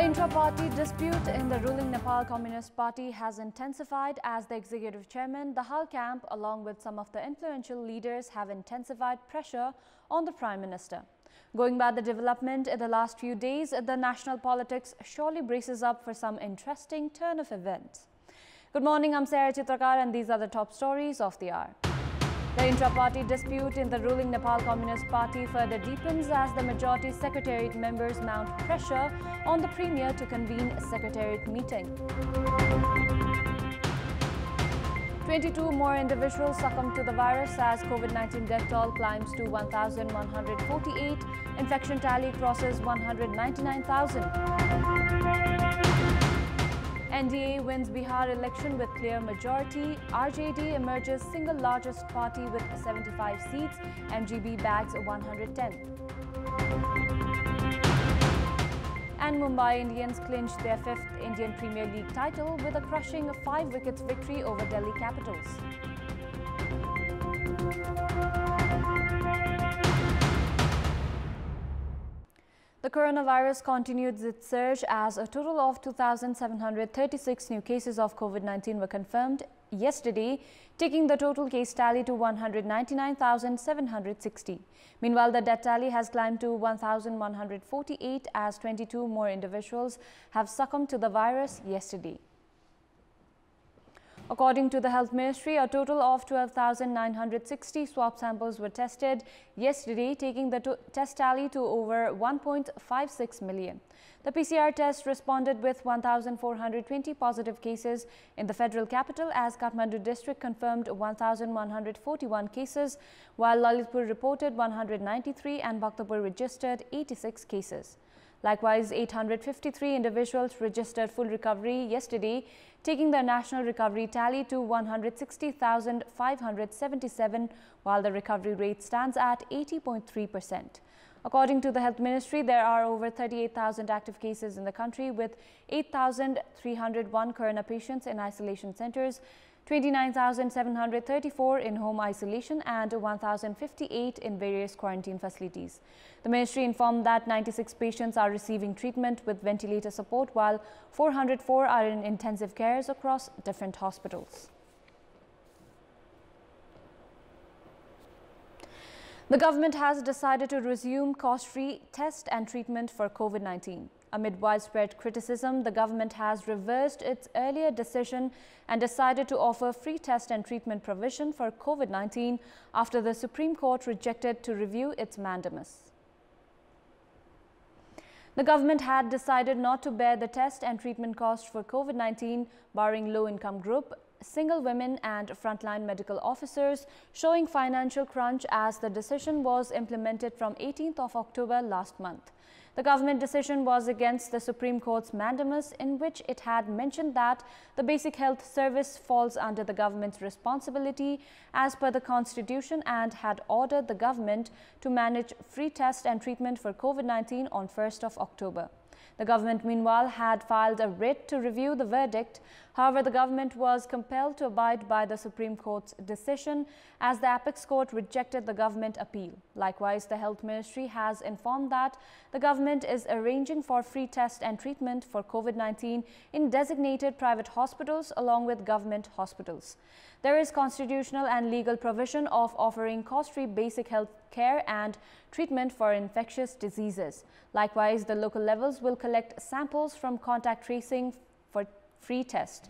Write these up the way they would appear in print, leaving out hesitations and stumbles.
intra-party dispute in the ruling Nepal Communist Party has intensified as the executive chairman, the Hull camp, along with some of the influential leaders, have intensified pressure on the Prime Minister. Going by the development in the last few days, the national politics surely braces up for some interesting turn of events. Good morning, I'm Sarah Chitrakar and these are the top stories of the hour. The intra-party dispute in the ruling Nepal Communist Party further deepens as the majority secretariat members mount pressure on the Premier to convene a secretariat meeting. 22 more individuals succumbed to the virus as COVID-19 death toll climbs to 1,148. Infection tally crosses 199,000. NDA wins Bihar election with clear majority. RJD emerges single largest party with 75 seats. MGB bags 110. And Mumbai Indians clinched their 5th Indian Premier League title with a crushing 5 wickets victory over Delhi Capitals. The coronavirus continued its surge as a total of 2,736 new cases of COVID-19 were confirmed yesterday, taking the total case tally to 199,760. Meanwhile, the death tally has climbed to 1,148 as 22 more individuals have succumbed to the virus yesterday. According to the Health Ministry, a total of 12,960 swab samples were tested yesterday, taking the test tally to over 1.56 million. The PCR test responded with 1,420 positive cases in the federal capital as Kathmandu district confirmed 1,141 cases, while Lalitpur reported 193 and Bhaktapur registered 86 cases. Likewise, 853 individuals registered full recovery yesterday, taking the national recovery tally to 160,577, while the recovery rate stands at 80.3%. According to the Health Ministry, there are over 38,000 active cases in the country, with 8,301 corona patients in isolation centers, 29,734 in home isolation and 1,058 in various quarantine facilities. The ministry informed that 96 patients are receiving treatment with ventilator support, while 404 are in intensive cares across different hospitals. The government has decided to resume cost-free test and treatment for COVID-19. Amid widespread criticism, the government has reversed its earlier decision and decided to offer free test and treatment provision for COVID-19 after the Supreme Court rejected to review its mandamus. The government had decided not to bear the test and treatment cost for COVID-19, barring low-income group, single women and frontline medical officers, showing financial crunch as the decision was implemented from 18th of October last month. The government decision was against the Supreme Court's mandamus, in which it had mentioned that the basic health service falls under the government's responsibility as per the Constitution and had ordered the government to manage free test and treatment for COVID-19 on 1st of October. The government, meanwhile, had filed a writ to review the verdict. However, the government was compelled to abide by the Supreme Court's decision as the Apex Court rejected the government appeal. Likewise, the Health Ministry has informed that the government is arranging for free test and treatment for COVID-19 in designated private hospitals along with government hospitals. There is constitutional and legal provision of offering cost-free basic health care and treatment for infectious diseases. Likewise, the local levels will collect samples from contact tracing for free test.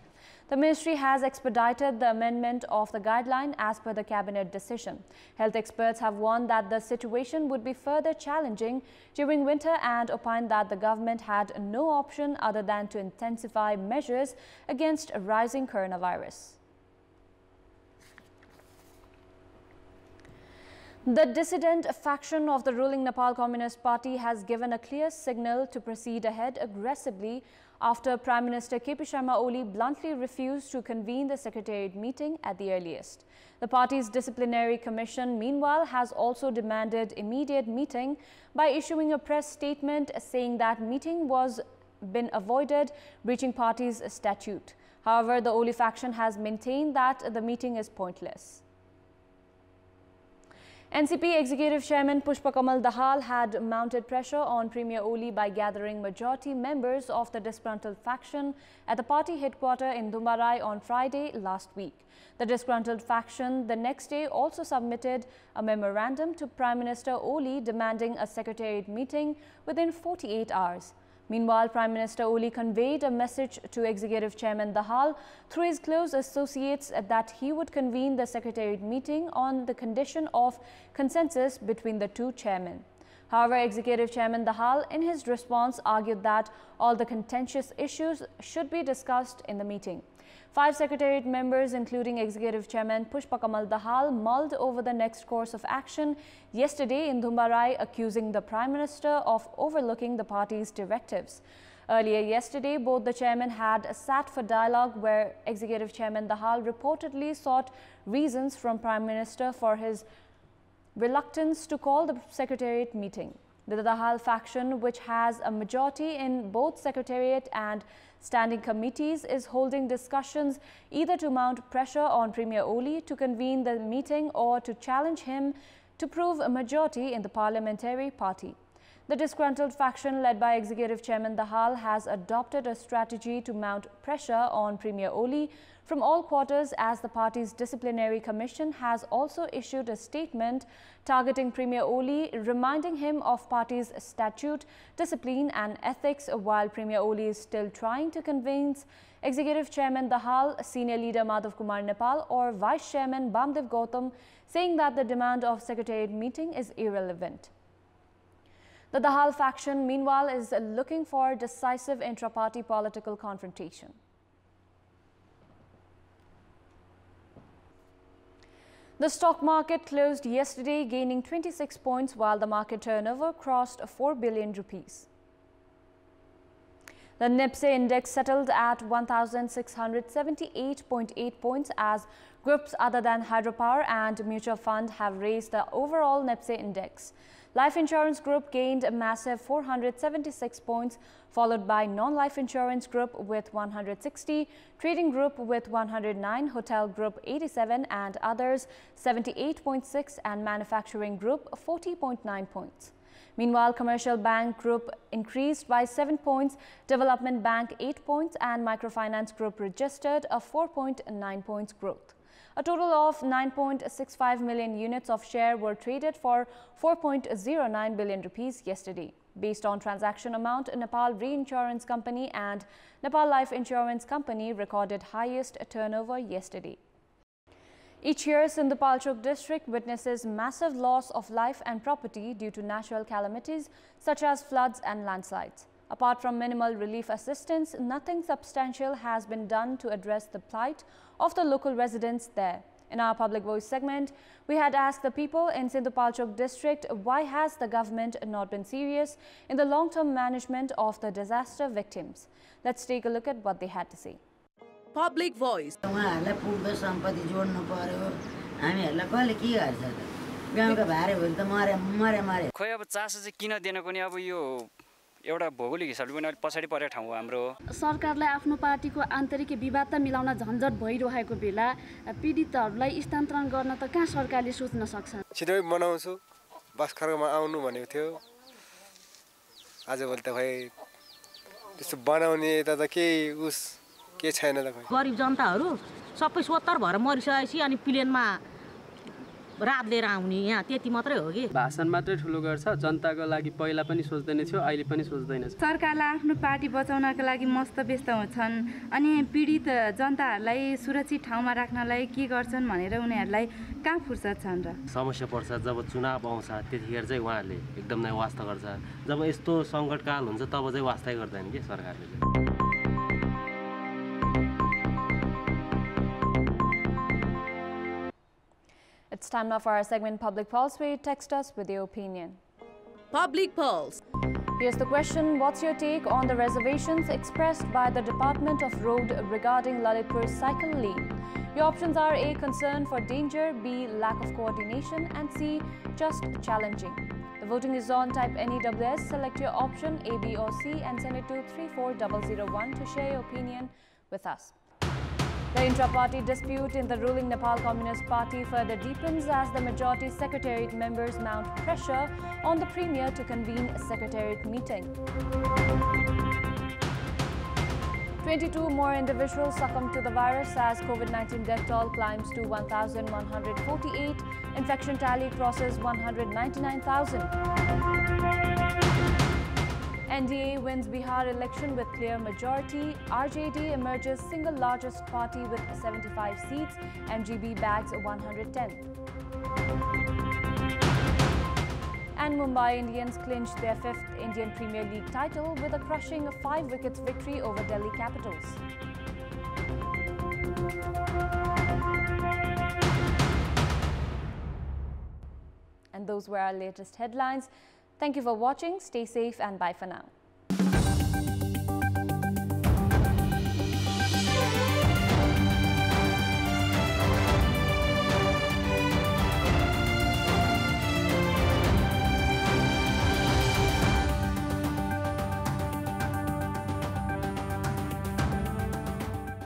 The ministry has expedited the amendment of the guideline as per the cabinet decision. Health experts have warned that the situation would be further challenging during winter and opined that the government had no option other than to intensify measures against rising coronavirus. The dissident faction of the ruling Nepal Communist Party has given a clear signal to proceed ahead aggressively after Prime Minister KP Sharma Oli bluntly refused to convene the secretariat meeting at the earliest. The party's disciplinary commission, meanwhile, has also demanded immediate meeting by issuing a press statement saying that meeting was been avoided, breaching party's statute. However, the Oli faction has maintained that the meeting is pointless. NCP Executive Chairman Pushpakamal Dahal had mounted pressure on Premier Oli by gathering majority members of the disgruntled faction at the party headquarters in Dumbarai on Friday last week. The disgruntled faction the next day also submitted a memorandum to Prime Minister Oli demanding a secretariat meeting within 48 hours. Meanwhile, Prime Minister Oli conveyed a message to Executive Chairman Dahal through his close associates that he would convene the Secretariat meeting on the condition of consensus between the two chairmen. However, Executive Chairman Dahal, in his response, argued that all the contentious issues should be discussed in the meeting. 5 Secretariat members, including Executive Chairman Pushpakamal Dahal, mulled over the next course of action yesterday in Dumbarai, accusing the Prime Minister of overlooking the party's directives. Earlier yesterday, both the chairmen had sat for dialogue where Executive Chairman Dahal reportedly sought reasons from Prime Minister for his reluctance to call the Secretariat meeting. The Dahal faction, which has a majority in both Secretariat and standing committees, is holding discussions either to mount pressure on Premier Oli to convene the meeting or to challenge him to prove a majority in the parliamentary party. The disgruntled faction led by Executive Chairman Dahal has adopted a strategy to mount pressure on Premier Oli from all quarters, as the party's disciplinary commission has also issued a statement targeting Premier Oli, reminding him of party's statute, discipline and ethics, while Premier Oli is still trying to convince Executive Chairman Dahal, Senior Leader Madhav Kumar Nepal or Vice Chairman Bamdev Gautam, saying that the demand of Secretariat meeting is irrelevant. The Dahal faction, meanwhile, is looking for decisive intra-party political confrontation. The stock market closed yesterday gaining 26 points while the market turnover crossed 4 billion rupees. The NIPSE index settled at 1,678.8 points as groups other than hydropower and mutual fund have raised the overall NIPSE index. Life insurance group gained a massive 476 points, followed by non-life insurance group with 160, trading group with 109, hotel group 87 and others 78.6 and manufacturing group 40.9 points. Meanwhile, commercial bank group increased by 7 points, development bank 8 points and microfinance group registered a 4.9 points growth. A total of 9.65 million units of share were traded for 4.09 billion rupees yesterday. Based on transaction amount, Nepal Reinsurance Company and Nepal Life Insurance Company recorded highest turnover yesterday. Each year, Sindhupalchok district witnesses massive loss of life and property due to natural calamities such as floods and landslides. Apart from minimal relief assistance, nothing substantial has been done to address the plight of the local residents there. In our Public Voice segment, we had asked the people in Sindhupalchok district why has the government not been serious in the long-term management of the disaster victims. Let's take a look at what they had to say. Public Voice. एउटा भौगोलिक हिसाबले पनि अलि पछाडी परेको ठाउँ हो हाम्रो। सरकारलाई आफ्नो पार्टीको आन्तरिक विवाद मिलाउन झन्झट भइरहेको बेला पीडितहरूलाई स्थानान्तरण गर्न त कहाँ सरकारले सोच्न सक्छ? छिटै बनाउँछु बसखर्कमा आउनु भनेको थियो। आजभोलि त खै त्यस्तो बनाउने त के छैन त खै। गरिब जनताहरू सबै सोत्तर भएर मरिसकेपछि अनि प्लेनमा रात लिएर आउने यहाँ त्यति मात्रै हो कि भाषण मात्रै ठुलो गर्छ जनताको लागि पहिला पनि सोच्दैन थियो अहिले पनि सोच्दैन सरकारलाई आफ्नो पार्टी बचाउनका लागि मस्त व्यस्त हुन्छन् अनि पीडित जनताहरूलाई सुरक्षित ठाउँमा राख्नलाई के गर्छन् भनेर उनीहरूलाई कहाँ फुर्सद छन् र समस्या पर्छ जब चुनाव आउँछ त्यतिखेर चाहिँ उहाँहरूले एकदम नै वास्ता गर्छ जब यस्तो संकटकाल हुन्छ तब चाहिँ वास्तै गर्दैन के सरकारले It's time now for our segment Public Pulse, where you text us with your opinion. Public Pulse. Here's the question. What's your take on the reservations expressed by the Department of Road regarding Lalitpur cycle lane? Your options are A. Concern for danger, B. Lack of coordination and C. Just challenging. The voting is on. Type NEWS, select your option A, B or C and send it to 34001 to share your opinion with us. The intra-party dispute in the ruling Nepal Communist Party further deepens as the majority secretariat members mount pressure on the Premier to convene a secretariat meeting. 22 more individuals succumbed to the virus as COVID-19 death toll climbs to 1,148. Infection tally crosses 199,000. NDA wins Bihar election with clear majority. RJD emerges single largest party with 75 seats. MGB bags 110. And Mumbai Indians clinched their 5th Indian Premier League title with a crushing 5 wickets victory over Delhi Capitals. And those were our latest headlines. Thank you for watching. Stay safe and bye for now.